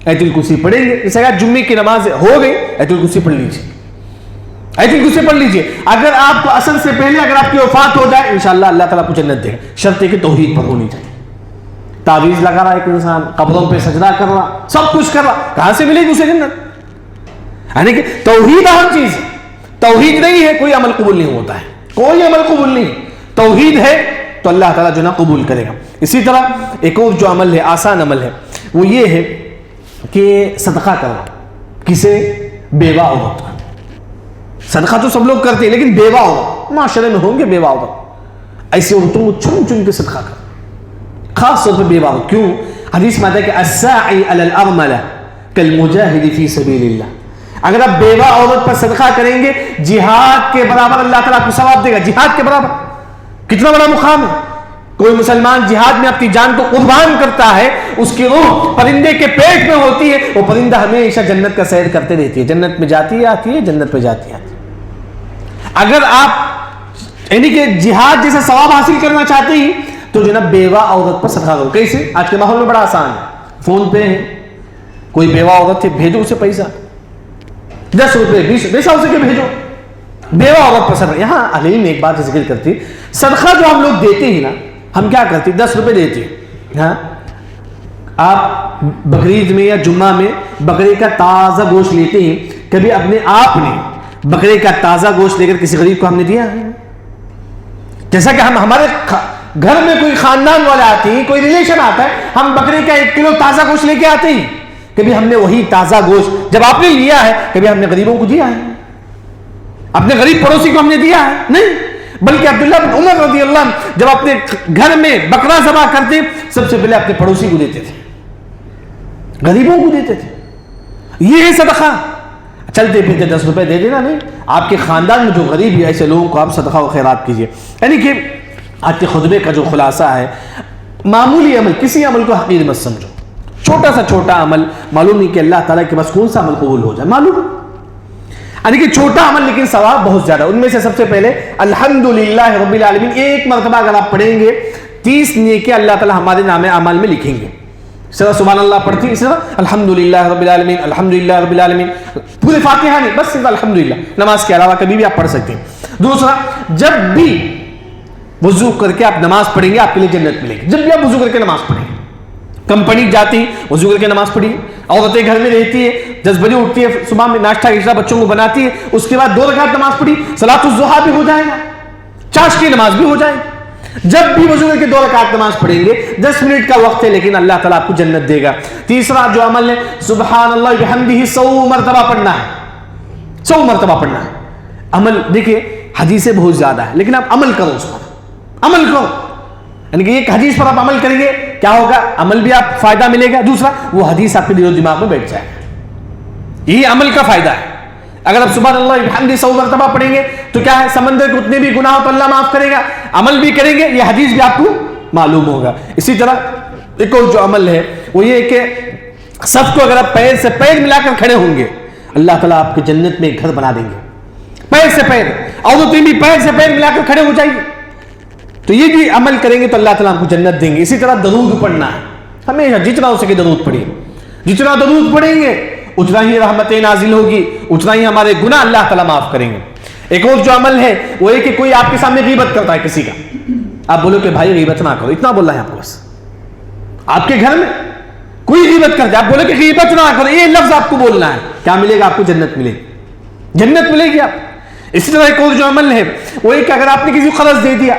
آیت الکرسی پڑھیں گے، جیسے اگر جمعے کی نماز ہو گئی آیت الکرسی پڑھ لیجیے، آیت الکرسی پڑھ لیجیے. اگر آپ کو اصل سے پہلے اگر آپ کی وفات ہو جائے انشاءاللہ اللہ تعالیٰ کو جنت دے گا. شرط ہے کہ توحید پر ہونی چاہیے. تعویذ لگا رہا ہے ایک انسان، قبروں پہ سجدہ کر رہا، سب کچھ کر رہا، کہاں سے ملے گی اسے جنت؟ یعنی کہ توحید اہم چیز ہے. توحید نہیں ہے کوئی عمل قبول نہیں ہوتا ہے، کوئی عمل قبول نہیں. توحید ہے تو اللہ تعالیٰ جو نا قبول کرے گا. اسی طرح ایک اور جو عمل ہے آسان عمل ہے وہ یہ ہے کہ صدقہ کرنا. کسے؟ بیوہ عورت. صدقہ تو سب لوگ کرتے ہیں لیکن بیوہ عورت، معاشرے میں ہوں گے بیوہ عورت، ایسی عورتوں کو چن چن کے صدقہ کر، خاص طور پہ بیوہ عورت. کیوں؟ حدیث میں آتا ہے کہ الساعی علی الارملہ کالمجاہد فی سبیل اللہ. اگر آپ بیوہ عورت پر صدقہ کریں گے جہاد کے برابر اللہ تعالیٰ کو ثواب دے گا. جہاد کے برابر کتنا بڑا مقام ہے. کوئی مسلمان جہاد میں اپنی جان کو قربان کرتا ہے، اس کی روح پرندے کے پیٹ میں ہوتی ہے، وہ پرندہ ہمیشہ جنت کا سیر کرتے رہتی ہے، جنت میں جاتی ہے آتی ہے، جنت پہ جاتی ہے آتی ہے. اگر آپ یعنی کہ جہاد جیسا ثواب حاصل کرنا چاہتے ہیں تو جناب بیوہ عورت پر صدقہ کرو. کیسے؟ آج کے ماحول میں بڑا آسان ہے. فون پہ ہے، کوئی بیوہ عورت ہے بھیجو اسے پیسہ 10 روپے 20 ہو سکے بھیجو. بیوہ عورت پر صدقہ. یہاں علی میں ایک بات ذکر کرتی، صدقہ جو ہم لوگ دیتے ہیں نا، ہم کیا کرتے 10 روپے دیتے ہیں. ہاں آپ بقرعید میں یا جمعہ میں بکرے کا تازہ گوشت لیتے ہیں، کبھی اپنے آپ نے بکرے کا تازہ گوشت لے کر کسی غریب کو ہم نے دیا ہے؟ جیسا کہ ہم ہمارے گھر میں کوئی خاندان والے آتے ہیں، کوئی ریلیشن آتا ہے، ہم بکرے کا 1 کلو تازہ گوشت لے کے آتے ہیں. کبھی ہم نے وہی تازہ گوشت جب آپ نے لیا ہے کبھی ہم نے غریبوں کو دیا ہے؟ اپنے غریب پڑوسی کو ہم نے دیا ہے؟ نہیں. بلکہ عبداللہ بن عمر رضی اللہ عنہ جب اپنے گھر میں بکرا ذبح کرتے سب سے پہلے اپنے پڑوسی کو دیتے تھے، غریبوں کو دیتے تھے. یہ ہے صدقہ. چلتے پھرتے 10 روپے دے دینا نہیں. آپ کے خاندان میں جو غریب ہے ایسے لوگوں کو آپ صدقہ و خیرات کیجیے. یعنی کہ آج کے خطبے کا جو خلاصہ ہے، معمولی عمل، کسی عمل کو حقیر مت سمجھو. چھوٹا سا چھوٹا عمل، معلوم نہیں کہ اللہ تعالیٰ کے پاس کون سا عمل قبول ہو جائے، معلوم. یعنی کہ چھوٹا عمل لیکن ثواب بہت زیادہ. ان میں سے سب سے پہلے الحمدللہ رب العالمین 1 مرتبہ اگر آپ پڑھیں گے 30 نیکیاں اللہ تعالیٰ ہمارے نام اعمال میں لکھیں گے. اس طرح سبحان اللہ پڑھتی ہے، اس طرح الحمدللہ رب العالمین، الحمدللہ رب العالمین، پورے فاتحہ نہیں، بس صرف الحمدللہ، نماز کے علاوہ کبھی بھی آپ پڑھ سکتے ہیں۔ دوسرا، جب بھی وضو کر کے آپ نماز پڑھیں گے آپ کے لیے جنت ملے گی۔ جب بھی آپ وضو کر کے نماز پڑھیں گے، کمپنی جاتی ہیں وضو کر کے نماز پڑھی، عورتیں گھر میں رہتی ہے 10 بجے اٹھتی ہے، صبح میں ناشتہ عشاء بچوں کو بناتی ہے، اس کے بعد 2 رکعت نماز پڑھی، صلاۃ الضحیٰ بھی ہو جائے گا، چاشت کی نماز بھی ہو جائے گی۔ جب بھی وضو کر کے 2 رکعت نماز پڑھیں گے، 10 منٹ کا وقت ہے لیکن اللہ تعالیٰ آپ کو جنت دے گا۔ تیسرا جو عمل ہے، سبحان اللہ بحمدہ 100 مرتبہ پڑھنا ہے، 100 مرتبہ پڑھنا ہے۔ عمل دیکھیے حدیثیں بہت زیادہ ہے لیکن آپ عمل کرو، اس پر عمل کرو، یعنی کہ ایک حدیث پر آپ عمل کریں گے کیا ہوگا، عمل بھی آپ فائدہ ملے گا، دوسرا وہ حدیث آپ کے دل و دماغ میں بیٹھ جائے گا، یہی عمل کا فائدہ ہے۔ اگر آپ سبحان اللہ بحمدہ 100 مرتبہ پڑھیں گے تو کیا ہے، سمندر کے اتنے بھی گناہ تو اللہ معاف کرے گا، عمل بھی کریں گے، یہ حدیث بھی آپ کو معلوم ہوگا۔ اسی طرح ایک اور جو عمل ہے وہ یہ کہ صف کو اگر آپ پیر سے پیر ملا کر کھڑے ہوں گے، اللہ تعالیٰ آپ کے جنت میں ایک گھر بنا دیں گے، پیر سے پیر، عورتیں بھی پیر سے پیر ملا کر کھڑے ہو جائیے، تو یہ بھی عمل کریں گے تو اللہ تعالیٰ آپ کو جنت دیں گے۔ اسی طرح درود پڑھنا ہے، ہمیشہ جتنا ہو سکے درود پڑھیے، جتنا درود پڑھیں گے اتنا ہی رحمتیں نازل ہوگی، اتنا ہی ہمارے گناہ اللہ تعالیٰ معاف کریں گے۔ ایک اور جو عمل ہے وہ یہ کہ کوئی آپ کے سامنے غیبت کرتا ہے کسی کا، آپ بولو کہ بھائی غیبت نہ کرو، اتنا بولنا ہے آپ کو، بس آپ کے گھر میں کوئی غیبت کرتا ہے آپ بولو کہ غیبت نہ کرو، یہ لفظ آپ کو بولنا ہے، کیا ملے گا آپ کو، جنت ملے گی، جنت ملے گی آپ۔ اسی طرح ایک اور جو عمل ہے وہ یہ کہ اگر آپ نے کسی کو قرض دے دیا،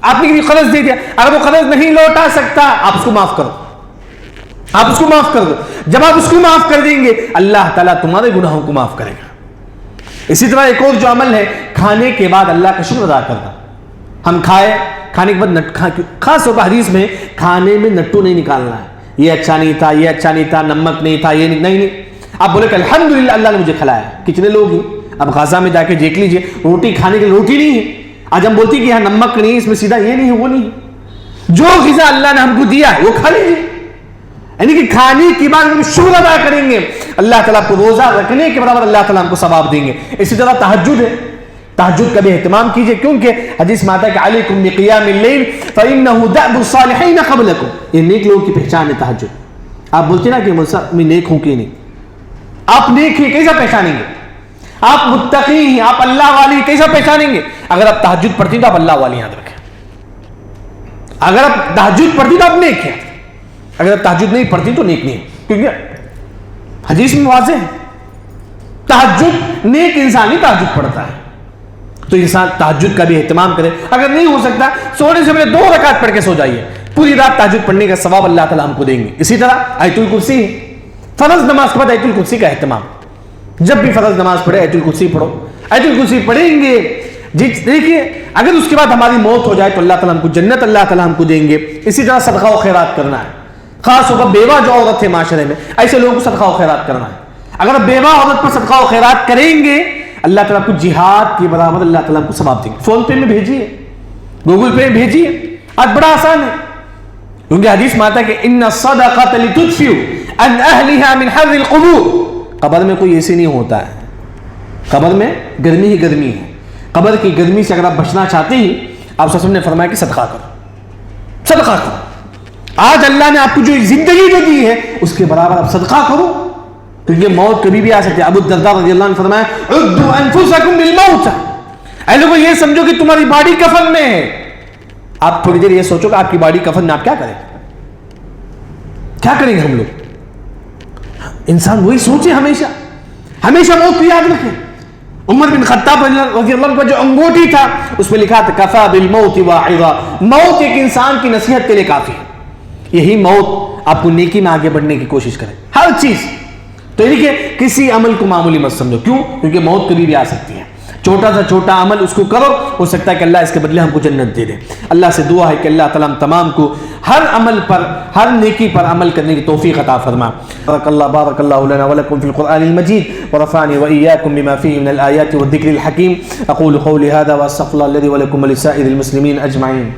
آپ نے کسی کو قرض دے دیا، اگر وہ قرض نہیں لوٹا سکتا آپ اس کو معاف کرو، آپ اس کو معاف کر دو، جب آپ اس کو معاف کر دیں گے اللہ تعالیٰ تمہارے گناہوں کو معاف کرے گا۔ اسی طرح ایک اور جو عمل ہے کھانے کے بعد اللہ کا شکر ادا کرنا، ہم کھانے کے بعد خاص طور پر حدیث میں کھانے میں نٹو نہیں نکالنا ہے، یہ اچھا نہیں تھا، یہ اچھا نہیں تھا، نمک نہیں تھا، یہ نہیں، آپ بولے کہ الحمدللہ اللہ نے مجھے کھلایا۔ کتنے لوگ ہیں اب غزہ میں جا کے دیکھ لیجئے، روٹی کھانے کے لیے روٹی نہیں ہے، آج ہم بولتی کہ یہاں نمک نہیں ہے، اس میں سیدھا یہ نہیں ہے وہ نہیں ہے، جو غذا اللہ نے ہم کو دیا ہے وہ کھا لیجیے، یعنی کہ کھانے کی بعد ہم شکر ادا کریں گے اللہ تعالیٰ کو روزہ رکھنے کے برابر اللہ تعالیٰ ہم کو ثواب دیں گے۔ اسی طرح تہجد ہے، تہجد کا بھی اہتمام کیجئے، کیونکہ حدیث میں آتا ہے کہ علیکم بقیام اللیل فإنہ دأب الصالحین قبلکم، یہ نیک لوگوں کی پہچان ہے تہجد۔ آپ بولتے نا کہ میں نیک ہوں کہ نہیں، آپ نیک ہیں کیسا پہچانیں گے، آپ متقی ہیں، آپ اللہ والی کیسا پہچانیں گے، اگر آپ تہجد پڑھتی تو آپ اللہ والی یاد رکھیں، اگر آپ تہجد پڑھتی تو آپ نیک ہیں، اگر آپ تہجد نہیں پڑھتی تو نیک نہیں ہے، کیونکہ حدیث میں واضح ہے تہجد نیک انسان ہی تہجد پڑھتا ہے، تو انسان تہجد کا بھی اہتمام کرے، اگر نہیں ہو سکتا سونے سے پہلے 2 رکعت پڑھ کے سو جائیے، پوری رات تہجد پڑھنے کا ثواب اللہ تعالیٰ ہم کو دیں گے۔ اسی طرح آیت الکرسی، فرض نماز کے بعد آیت الکرسی کا اہتمام، جب بھی فرض نماز پڑھے آیت الکرسی پڑھو، آیت الکرسی پڑھیں گے دیکھیے اگر اس کے بعد ہماری موت ہو جائے تو اللہ تعالیٰ ہم کو جنت اللہ تعالیٰ ہم کو دیں گے۔ اسی طرح صدقہ و خیرات کرنا ہے، خاص طور پر بیوہ جو عورت ہے معاشرے میں ایسے لوگوں کو صدقہ و خیرات کرنا ہے، اگر بیوہ عورت پر صدقہ و خیرات کریں گے اللہ تعالیٰ کو جہاد کے برابر اللہ تعالیٰ کو ثواب دیں گے۔ فون پے میں بھیجیے، گوگل پے میں بھیجیے، آج بڑا آسان ہے، کیونکہ حدیث میں آتا ہے کہ ان الصدقۃ لتدفئ عن اہلها من حر القبور، قبر میں کوئی ایسے نہیں ہوتا ہے، قبر میں گرمی ہی گرمی ہے، قبر کی گرمی سے اگر آپ بچنا چاہتے ہیں آپ صلی اللہ علیہ وسلم نے فرمایا کہ صدقہ کرو، صدقہ کرو، آج اللہ نے آپ کو جو زندگی جو دی ہے اس کے برابر آپ صدقہ کرو، کیونکہ موت کبھی بھی آ سکتی ہے۔ ابو الدرداء رضی اللہ عنہ فرمایا عدوا انفسکم للموت، اے لوگوں یہ سمجھو کہ تمہاری باڈی کفن میں ہے، آپ تھوڑی دیر یہ سوچو کہ آپ کی باڈی کفن میں آپ کیا کریں، کیا کریں گے ہم لوگ، انسان وہی سوچے، ہمیشہ موت کو یاد رکھے۔ عمر بن خطاب رضی اللہ عنہ کا جو انگوٹھی تھا اس میں لکھا تھا کفا بالموت واعظا، موت ایک انسان کی نصیحت کے لیے کافی ہے، یہی موت آپ کو نیکی میں آگے بڑھنے کی کوشش کرے ہر چیز، تو یہ کہ کسی عمل کو معمولی مت سمجھو، کیوں؟ کیونکہ موت کبھی بھی آ سکتی ہے، چھوٹا سا چھوٹا عمل اس کو کرو، ہو سکتا ہے کہ اللہ اس کے بدلے ہم کو جنت دے دے۔ اللہ سے دعا ہے کہ اللہ تعالیٰ ہم تمام کو ہر عمل پر، ہر نیکی پر عمل کرنے کی توفیق عطا فرما۔ بارک اللہ لنا ولکم فی القرآن المجید ورفعنی وإیاکم بما فیہ من الآیات والذکر الحکیم۔ اقول قولی ھذا واستغفر اللہ الذی ولکم ولسائر المسلمین اجمعین۔